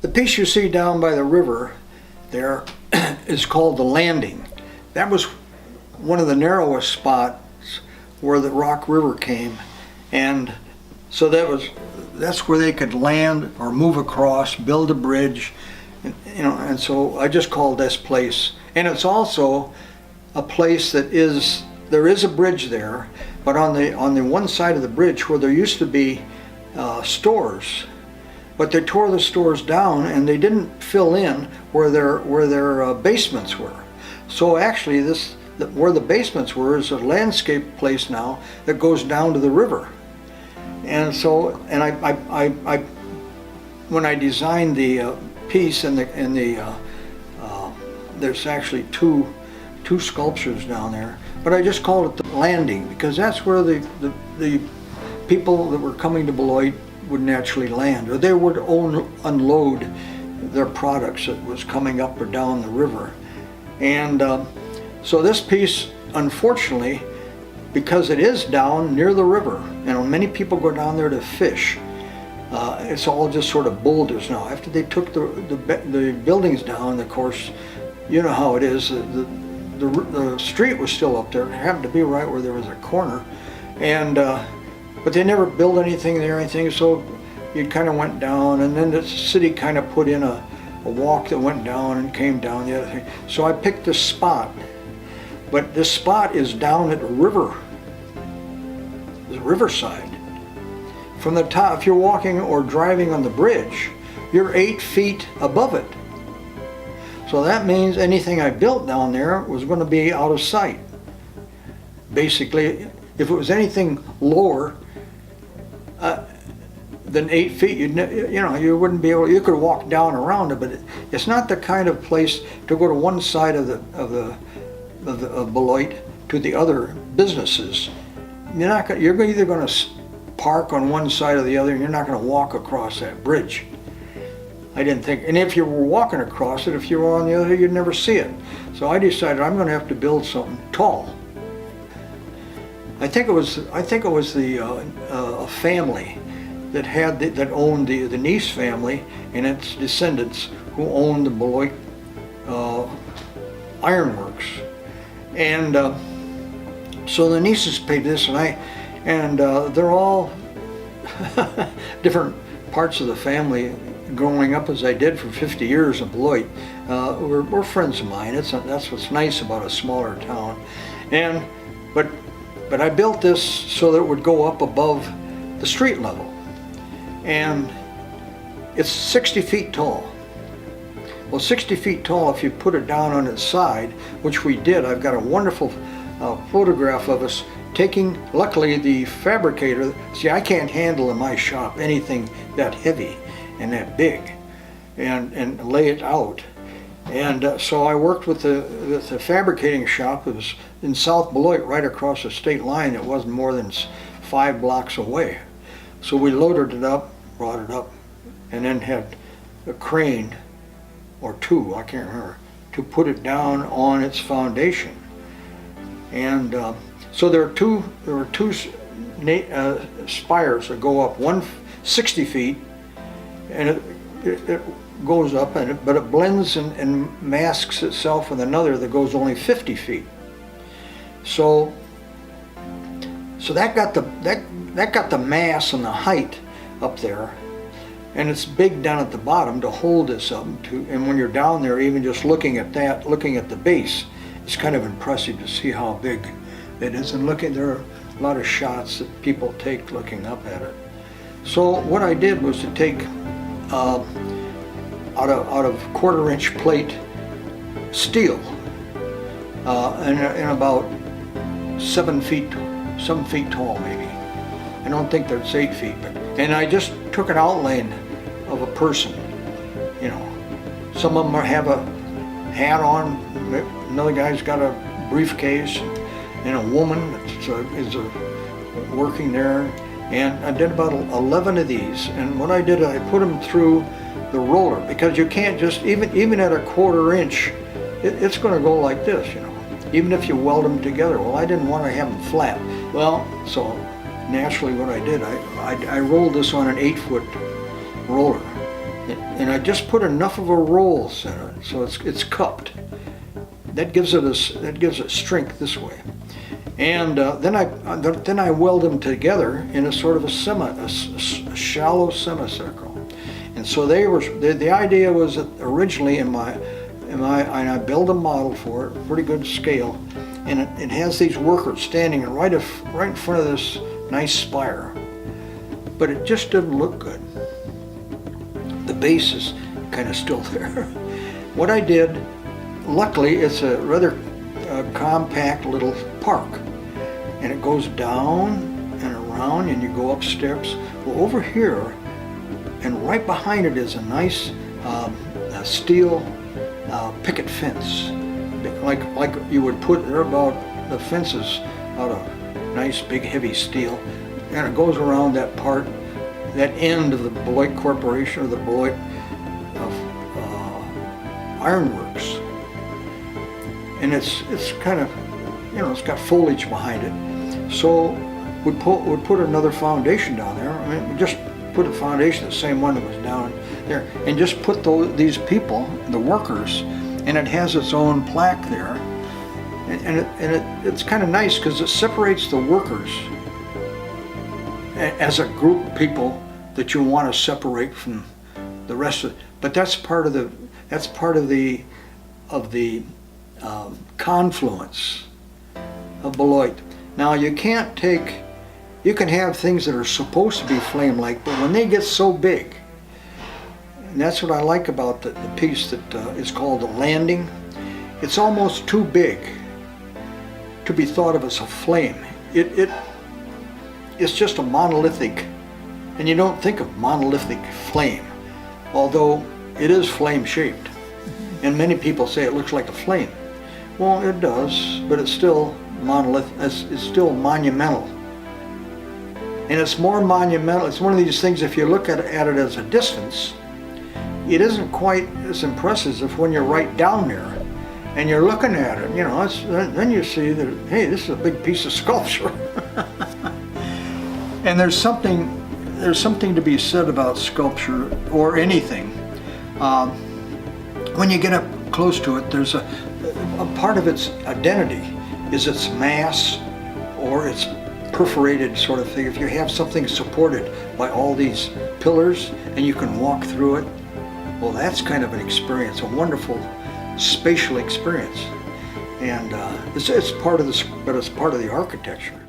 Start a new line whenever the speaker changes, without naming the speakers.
The piece you see down by the river there is called the landing. That was one of the narrowest spots where the Rock River came, and so that's where they could land or move across, build a bridge, and so I just called this place. And it's also a place that there is a bridge there, but on the one side of the bridge where there used to be stores, but they tore the stores down and they didn't fill in where their basements were. So actually where the basements were is a landscape place now that goes down to the river. And so, and I when I designed the piece and there's actually two sculptures down there, but I just called it the landing because that's where the people that were coming to Beloit would naturally land, or they would unload their products that was coming up or down the river. And so this piece, unfortunately, because it is down near the river, many people go down there to fish. It's all just sort of boulders now. After they took the buildings down, of course, you know how it is. The street was still up there. It happened to be right where there was a corner, and but they never built anything there, anything. So you kind of went down, and then the city kind of put in a walk that went down and came down the other thing. So I picked this spot, but this spot is down at the river, the riverside. From the top, if you're walking or driving on the bridge, you're 8 feet above it. So that means anything I built down there was going to be out of sight. Basically, if it was anything lower than 8 feet, you wouldn't be able. You could walk down around it, but it's not the kind of place to go to one side of Beloit to the other businesses. You're either going to park on one side or the other, and you're not going to walk across that bridge. I didn't think, and if you were walking across it, if you were on the other, you'd never see it. So I decided I'm going to have to build something tall. I think it was a family that owned the Nice family and its descendants who owned the Beloit Iron Works, and so the nieces paid this, and they're all different parts of the family. Growing up as I did for 50 years in Beloit, were friends of mine. That's what's nice about a smaller town, but I built this so that it would go up above the street level, and it's 60 feet tall. Well, 60 feet tall, if you put it down on its side, which we did. I've got a wonderful photograph of us taking, luckily the fabricator, see, I can't handle in my shop anything that heavy and that big and lay it out. And so I worked with the fabricating shop. It was in South Beloit, right across the state line. It wasn't more than 5 blocks away. So we loaded it up, brought it up, and then had a crane or two, I can't remember, to put it down on its foundation. And so there were two spires that go up, one 60 feet, and it goes up, but it blends and masks itself with another that goes only 50 feet. So that got the mass and the height up there, and it's big down at the bottom to hold this up. And when you're down there, even just looking at the base, it's kind of impressive to see how big it is. And there are a lot of shots that people take looking up at it. So what I did was to take out of 1/4-inch plate steel, and about 7 feet tall maybe. I don't think that's 8 feet, and I just took an outline of a person. Some of them have a hat on, another guy's got a briefcase, and a woman is working there. And I did about 11 of these, and what I did, I put them through the roller, because you can't just, even at a 1/4 inch, it's going to go like this, even if you weld them together. Well, I didn't want to have them flat. Well, so naturally what I did, I rolled this on an 8-foot roller, And I just put enough of a roll center so it's cupped. That gives it strength this way. And then I weld them together in a sort of a shallow semicircle. And so the idea was that originally and I built a model for it, pretty good scale, and it has these workers standing right in front of this nice spire. But it just didn't look good. The base is kind of still there. What I did, luckily it's a rather compact little park, and it goes down and around and you go up steps. Well, over here and right behind it is a nice steel picket fence, like you would put there. About the fences out of nice big heavy steel, and it goes around that part, that end of the Beloit Corporation, or the Beloit Iron Works. And it's kind of, it's got foliage behind it. So we put another foundation down there. I mean, we just put a foundation, the same one that was down there, and just put these people, the workers, and it has its own plaque there. And it's kind of nice because it separates the workers as a group of people that you want to separate from the rest of it. But that's part of the confluence of Beloit. Now you can have things that are supposed to be flame-like, but when they get so big, and that's what I like about the piece that is called the landing, it's almost too big to be thought of as a flame. It's just a monolithic, and you don't think of monolithic flame, although it is flame-shaped. And many people say it looks like a flame. Well, it does, but it's still it's still monumental. And it's more monumental. It's one of these things, if you look at it as a distance, it isn't quite as impressive as when you're right down there and you're looking at it. Then you see that, hey, this is a big piece of sculpture. And there's something to be said about sculpture, or anything. When you get up close to it, there's a part of its identity is its mass or its perforated sort of thing. If you have something supported by all these pillars and you can walk through it, well, that's kind of an experience, a wonderful spatial experience. And it's part of the architecture.